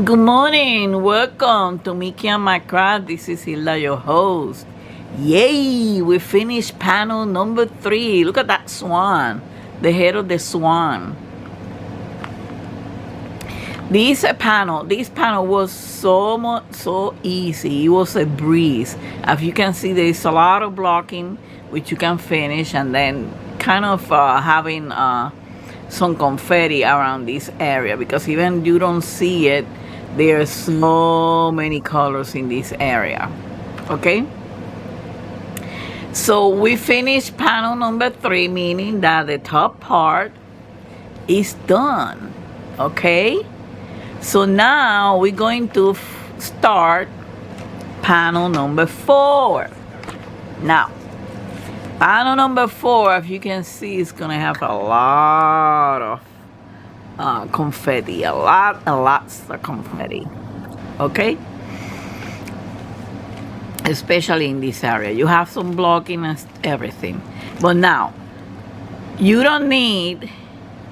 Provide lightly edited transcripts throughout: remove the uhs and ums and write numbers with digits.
Good morning, welcome to Mickey and My Craft. This is Hilda, your host. Yay, we finished panel number 3. Look at that swan, the head of the swan. This panel was so easy. It was a breeze. As you can see, there's a lot of blocking which you can finish, and then kind of having some confetti around this area, because even you don't see it, there's so many colors in this area. Okay, so we finished panel number 3, meaning that the top part is done. Okay, so now we're going to start panel number 4. Now panel number 4, as you can see, is gonna have a lot of confetti, lots of confetti. Okay, especially in this area, you have some blocking and everything. But now you don't need.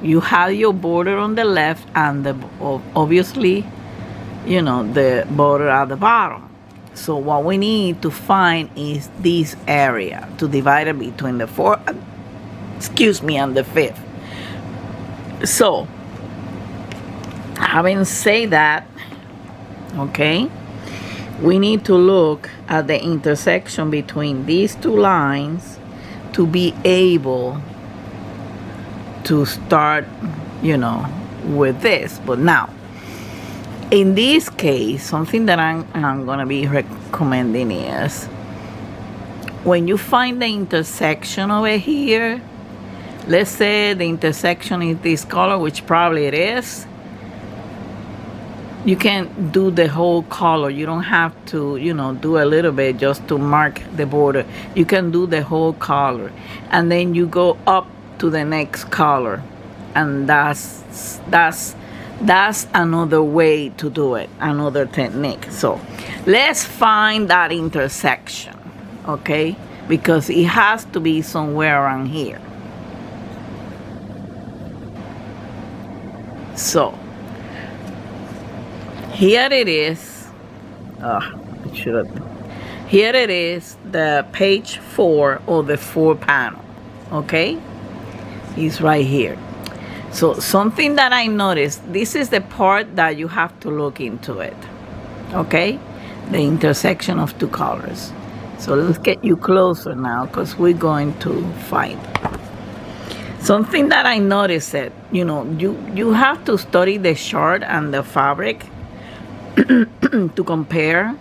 You have your border on the left and the obviously, you know, the border at the bottom. So what we need to find is this area to divide it between the 4, and the 5th. So, having said that, okay, we need to look at the intersection between these 2 lines to be able to start, you know, with this. But now, in this case, something that I'm going to be recommending is, when you find the intersection over here, let's say the intersection is this color, which probably it is, you can do the whole color. You don't have to, you know, do a little bit just to mark the border. You can do the whole color, and then you go up to the next color, and that's another way to do it, another technique. So let's find that intersection, okay, because it has to be somewhere around here. So here it is. Here it is, the page 4 or the 4 panel. Okay, it's right here. So something that I noticed, this is the part that you have to look into it. Okay, the intersection of 2 colors. So let's get you closer now, because we're going to find something that I noticed. That, you know, you have to study the chart and the fabric to compare,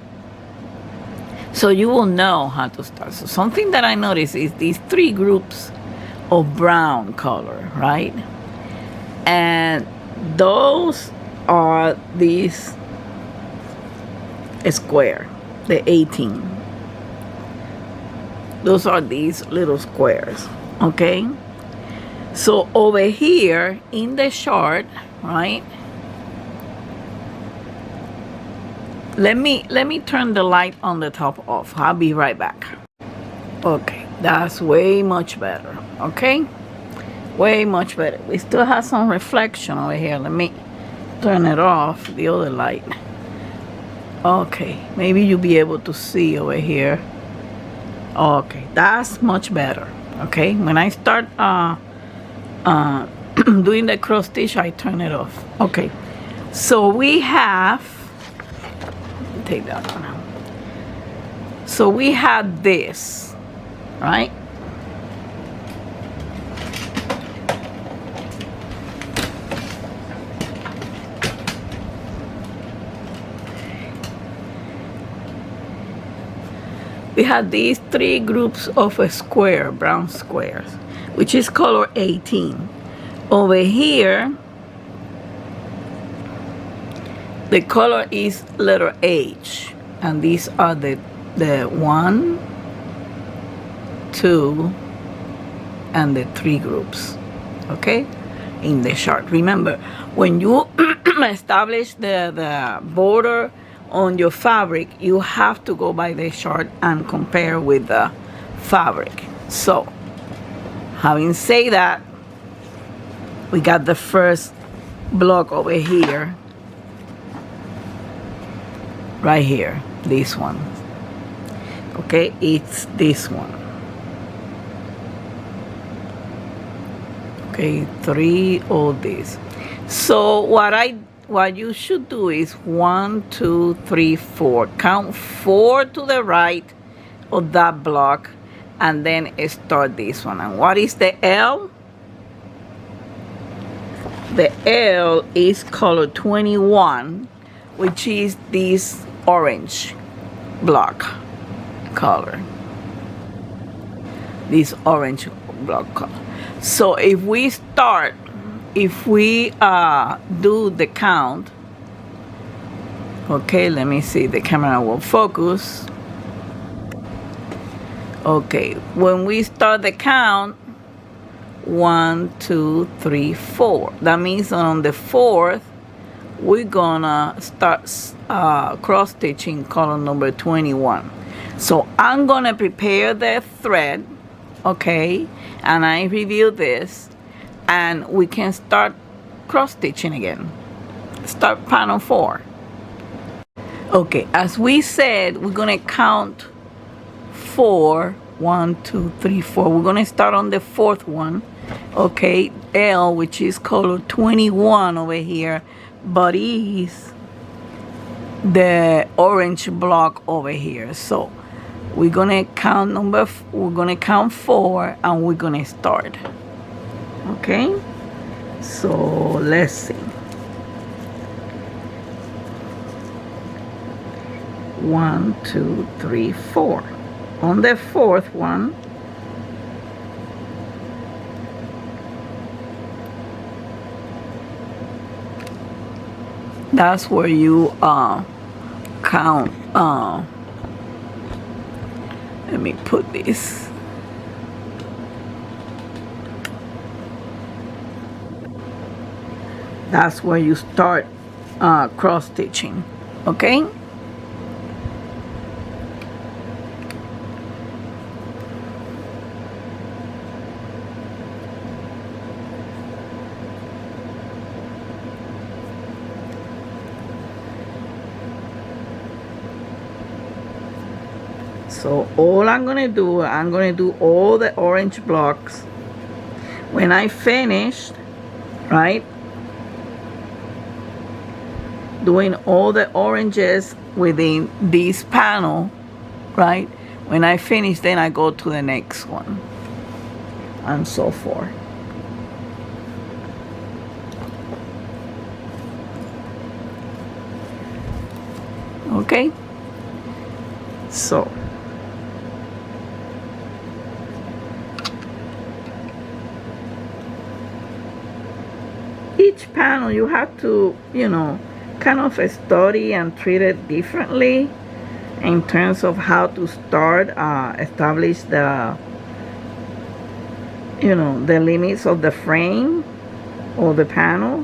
so you will know how to start. So something that I noticed is these 3 groups of brown color, right? And those are these square, the 18. Those are these little squares. Okay, so over here in the chart, right, let me turn the light on the top off. I'll be right back. Okay, that's way much better. Okay, way much better. We still have some reflection over here. Let me turn it off, the other light. Okay, maybe you'll be able to see over here. Okay, that's much better. Okay, when I start doing the cross stitch, I turn it off. Okay, so we have, take that one out. So we have this, right? We have these 3 groups of a square, brown squares, which is color 18. Over here, the color is letter H, and these are the 1, 2, and the 3 groups. Okay, in the chart. Remember, when you establish the border on your fabric, you have to go by the chart and compare with the fabric. So having said that, we got the first block over here, right here, this one. Okay, it's this one. Okay, 3 of these. So what you should do is 1, 2, 3, 4. Count 4 to the right of that block, and then start this one. And what is the L? The L is color 21, which is this orange block color. This orange block color. So if we do the count, okay, let me see, the camera will focus. Okay, when we start the count, 1, 2, 3, 4. That means on the 4th, we're gonna start cross stitching column number 21. So I'm gonna prepare the thread, okay, and I review this, and we can start cross stitching again. Start panel 4. Okay, as we said, we're gonna count 4. 1, 2, 3, 4. We're gonna start on the 4th one. Okay, L, which is color 21 over here, but is the orange block over here. So we're gonna count we're gonna count 4, and we're gonna start. Okay, so let's see. 1, 2, 3, 4. On the 4th one, that's where you count. Let me put this. That's where you start cross stitching. Okay. So all I'm gonna do all the orange blocks. When I finish, right, doing all the oranges within this panel, right, when I finish, then I go to the next one, and so forth. Okay, so each panel you have to, kind of study and treat it differently in terms of how to start, establish the, the limits of the frame or the panel.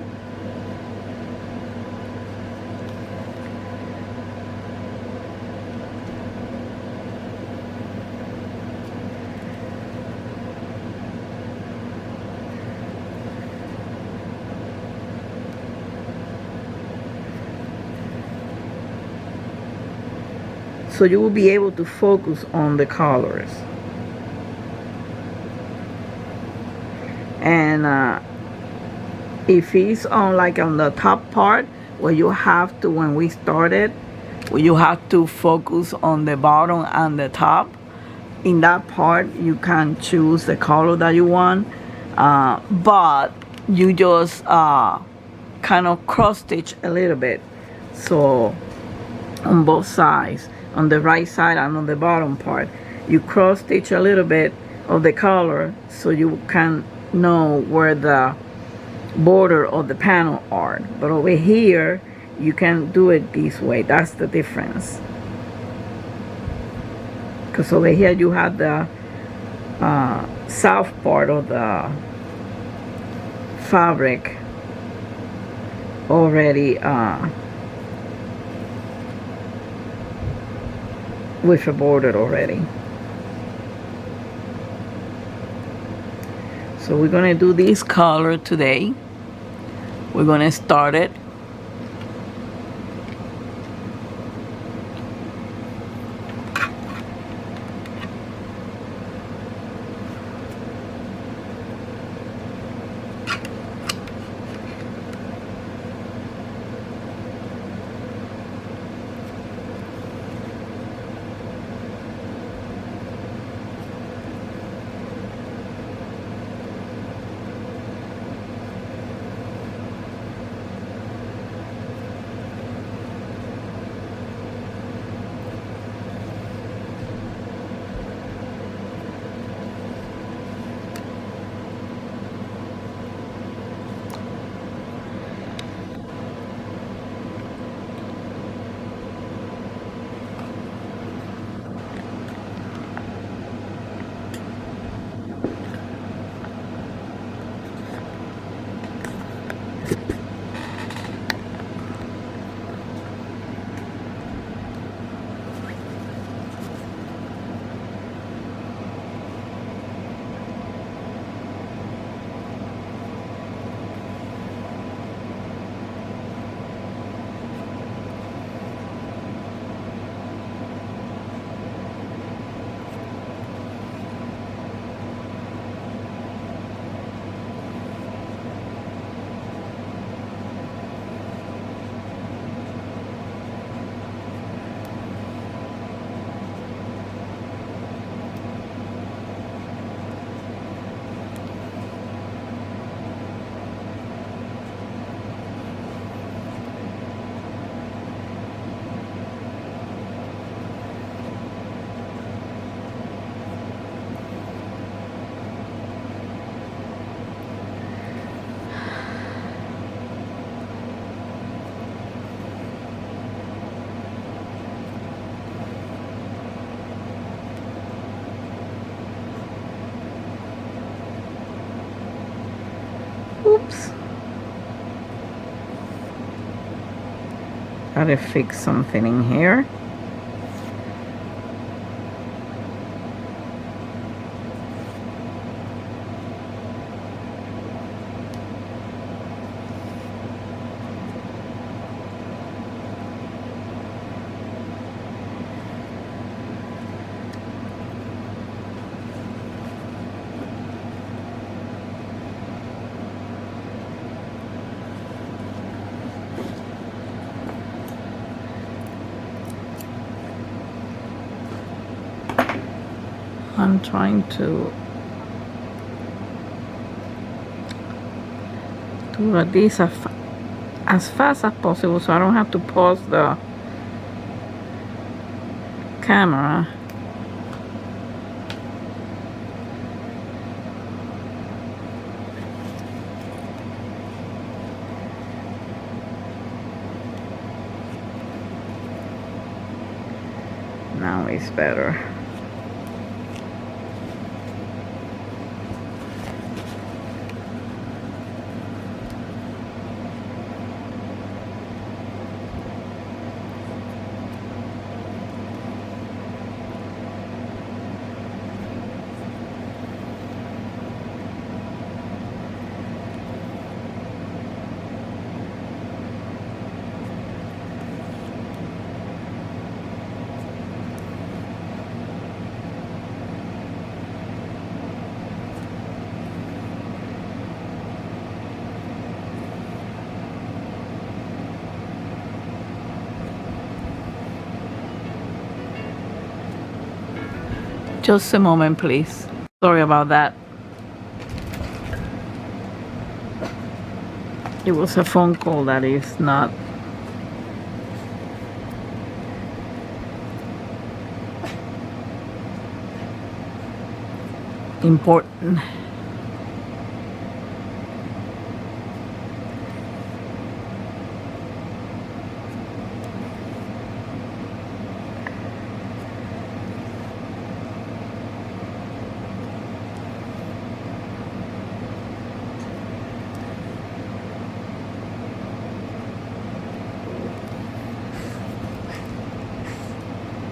So you will be able to focus on the colors. And if it's on the top part, where you have to, when we started, where you have to focus on the bottom and the top, in that part you can choose the color that you want, but you just kind of cross stitch a little bit. So on both sides, on the right side and on the bottom part, you cross stitch a little bit of the color so you can know where the border of the panel are. But over here you can do it this way. That's the difference, because over here you have the south part of the fabric already with a border already. So we're gonna do this color today. We're gonna start it. Gotta fix something in here. I'm trying to do this as fast as possible so I don't have to pause the camera. Now it's better. Just a moment, please. Sorry about that. It was a phone call that is not important.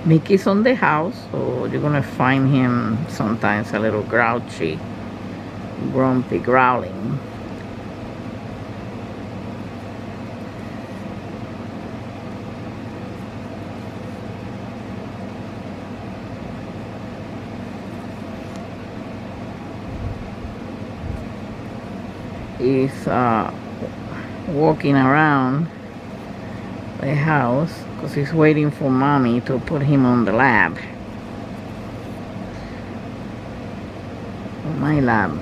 Mickey's on the house, so you're gonna find him sometimes a little grouchy, grumpy, growling. He's walking around the house because he's waiting for mommy to put him on the lab. On my lab.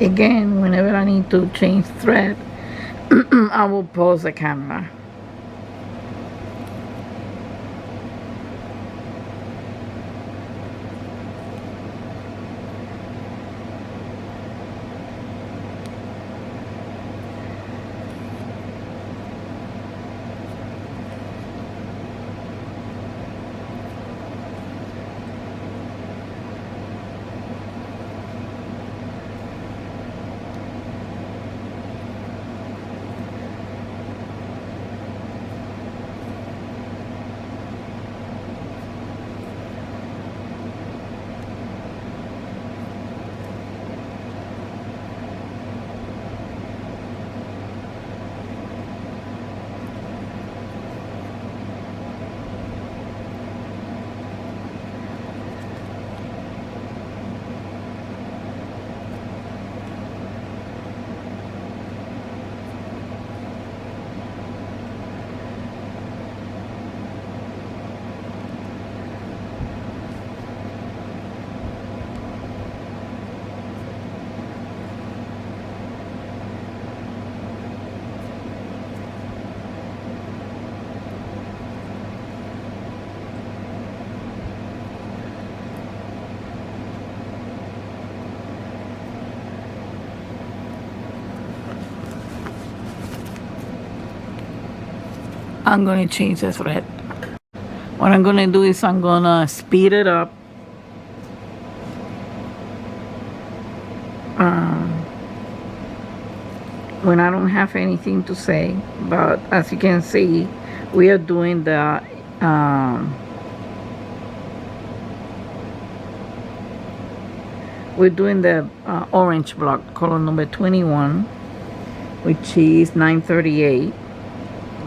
Again, whenever I need to change thread, I will pause the camera. I'm going to change the thread. What I'm going to do is I'm going to speed it up. When I don't have anything to say, but as you can see, we are doing the orange block, color number 21, which is 938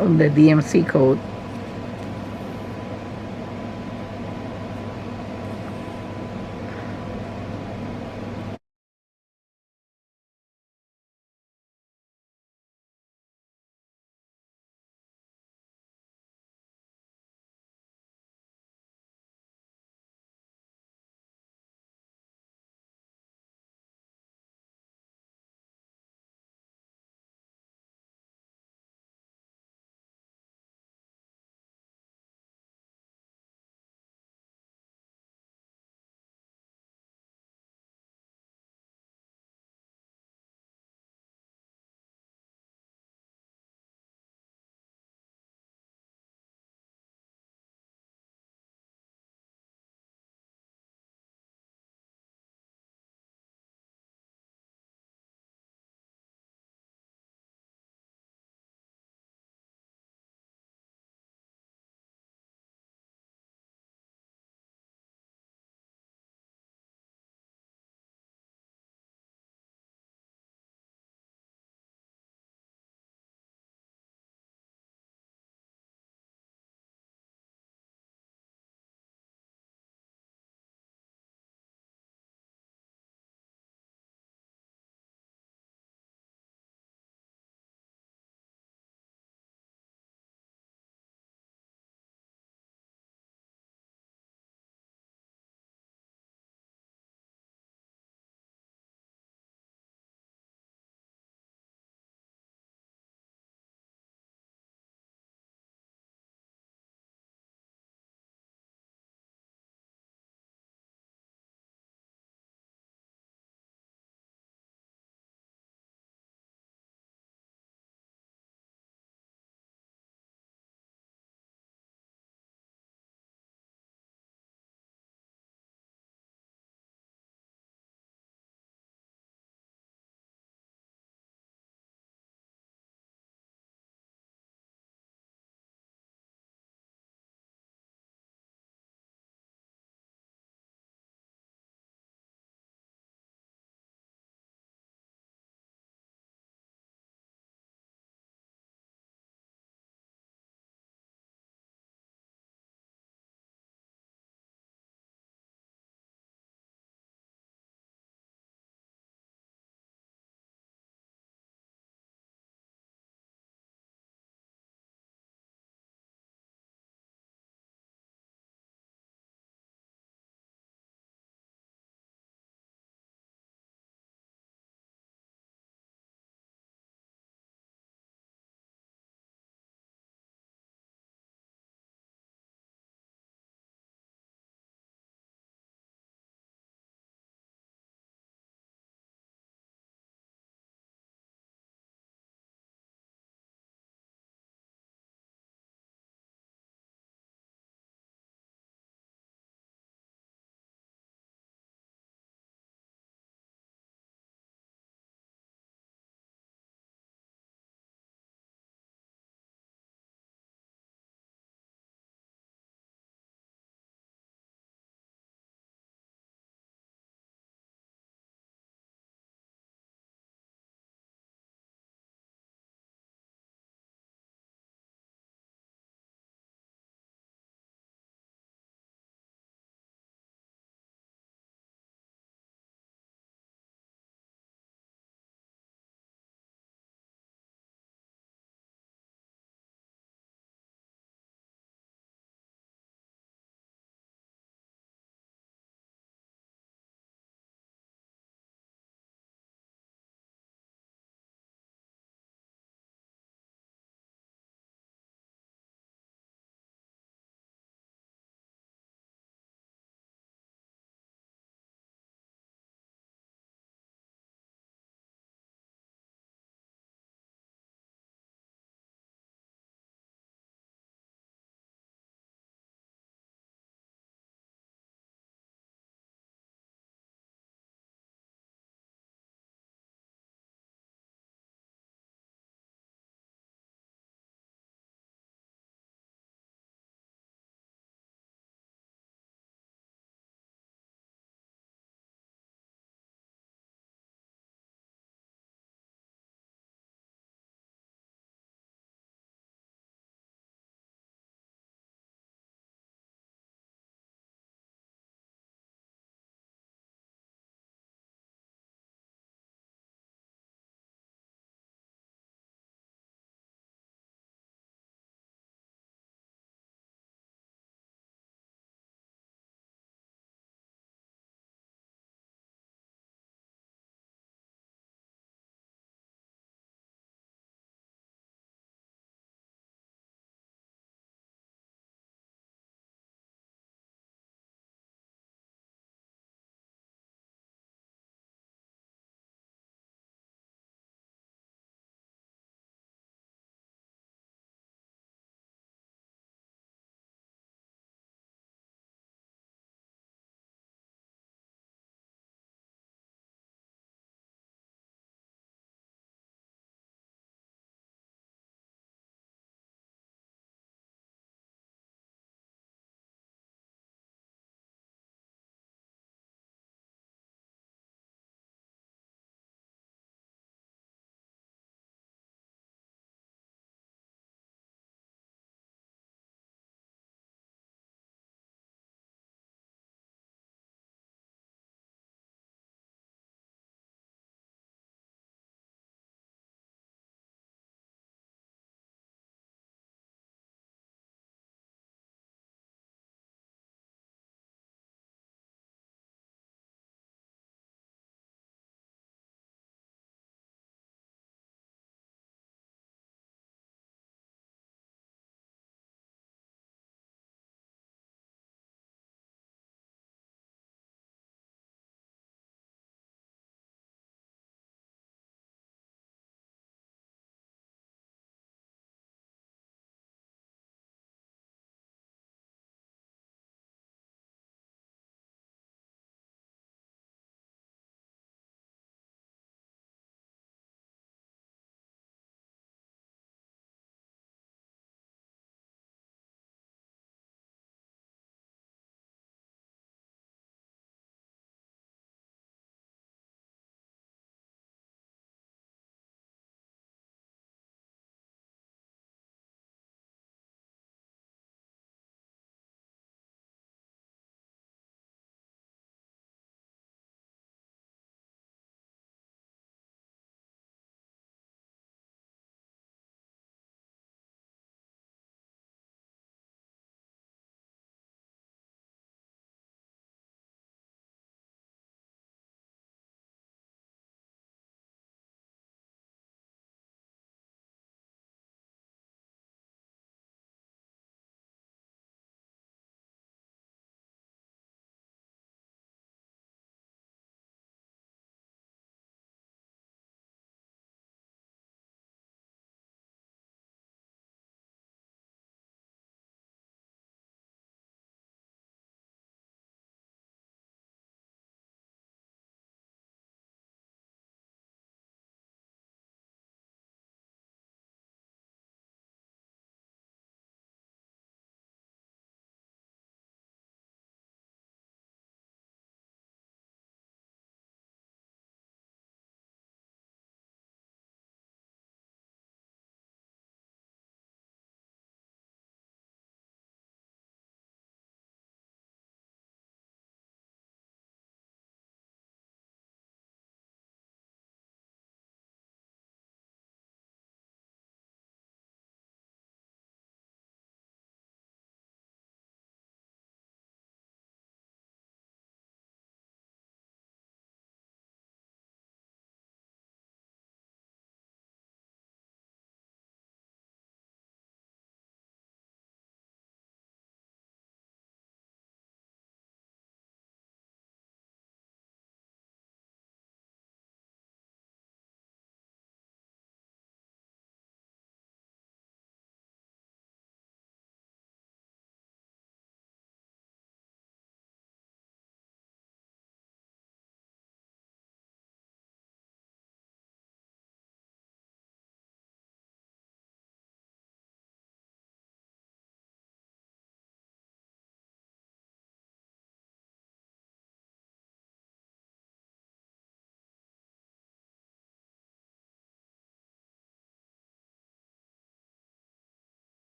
on the DMC code.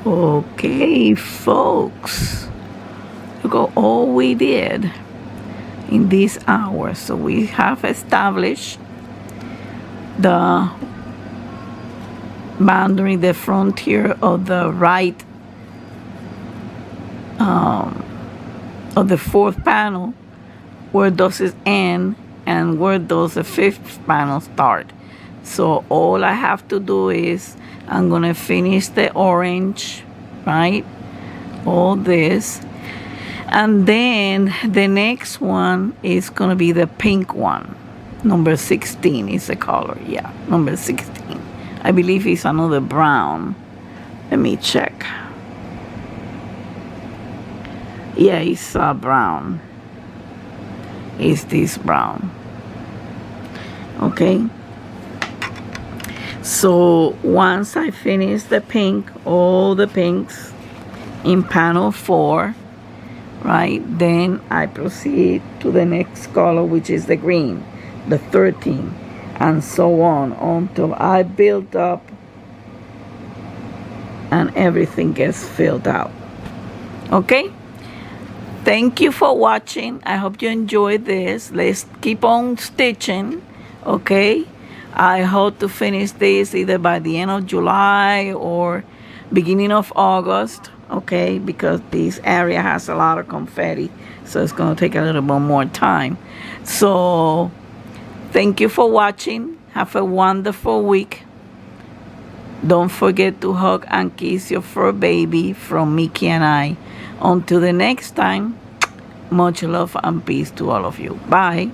Okay, folks, look at all we did in this hour. So we have established the boundary, the frontier of the right of the fourth panel, where does it end and where does the fifth panel start. So all I have to do is I'm gonna finish the orange, right? All this, and then the next one is gonna be the pink one. Number 16 is the color. Yeah, number 16. I believe it's another brown. Let me check. Yeah, it's brown. It's this brown. Okay. So once I finish the pink, all the pinks in panel 4, right, then I proceed to the next color, which is the green, the 13, and so on until I build up and everything gets filled out. Okay? Thank you for watching. I hope you enjoyed this. Let's keep on stitching. Okay? I hope to finish this either by the end of July or beginning of August. Okay? Because this area has a lot of confetti. So it's going to take a little bit more time. So thank you for watching. Have a wonderful week. Don't forget to hug and kiss your fur baby from Mickey and I. Until the next time, much love and peace to all of you. Bye.